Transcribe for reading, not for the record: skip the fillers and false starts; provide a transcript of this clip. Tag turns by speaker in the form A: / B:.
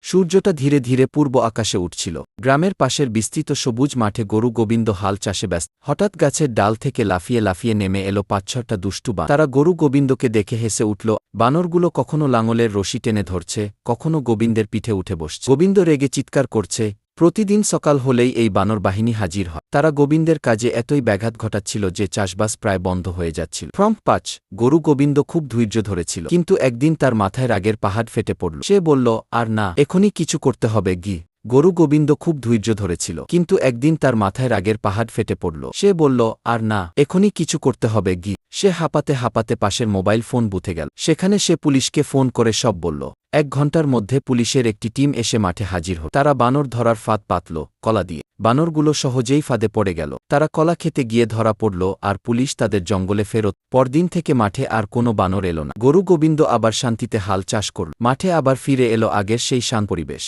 A: সূর্যটা ধীরে ধীরে পূর্ব আকাশে উঠছিল। গ্রামের পাশের বিস্তৃত সবুজ মাঠে গরু গোবিন্দ হাল চাষে ব্যস্ত। হঠাৎ গাছের ডাল থেকে লাফিয়ে লাফিয়ে নেমে এলো ৫-৬টা দুষ্টু বানর। তারা গরু গোবিন্দকে দেখে হেসে উঠল। বানরগুলো কখনো লাঙলের রশি টেনে ধরছে, কখনো গোবিন্দের পিঠে উঠে বসছে। গোবিন্দ রেগে চিৎকার করছে। প্রতিদিন সকাল হলেই এই বানর বাহিনী হাজির হয়। তারা গোবিন্দের কাজে এতই ব্যাঘাত ঘটাচ্ছিল যে চাষবাস প্রায় বন্ধ হয়ে যাচ্ছিল। ৫ গরু গোবিন্দ খুব ধৈর্য ধরেছিল, কিন্তু একদিন তার মাথায় রাগের পাহাড় ফেটে পড়ল। সে বলল, আর না, এখনই কিছু করতে হবে গি। গরু গোবিন্দ খুব ধৈর্য ধরেছিল, কিন্তু একদিন তার মাথায় রাগের পাহাড় ফেটে পড়ল। সে বলল, আর না, এখনই কিছু করতে হবে গি। সে হাঁপাতে হাঁপাতে পাশের মোবাইল ফোন বুথে গেল। সেখানে সে পুলিশকে ফোন করে সব বলল। ১ ঘণ্টার মধ্যে পুলিশের একটি টিম এসে মাঠে হাজির হল। তারা বানর ধরার ফাঁদ পাতল কলা দিয়ে। বানরগুলো সহজেই ফাঁদে পড়ে গেল। তারা কলা খেতে গিয়ে ধরা পড়ল, আর পুলিশ তাদের জঙ্গলে ফেরত। পরদিন থেকে মাঠে আর কোনো বানর এলো না। গরু গোবিন্দ আবার শান্তিতে হাল চাষ করল। মাঠে আবার ফিরে এলো আগের সেই শান্ত পরিবেশ।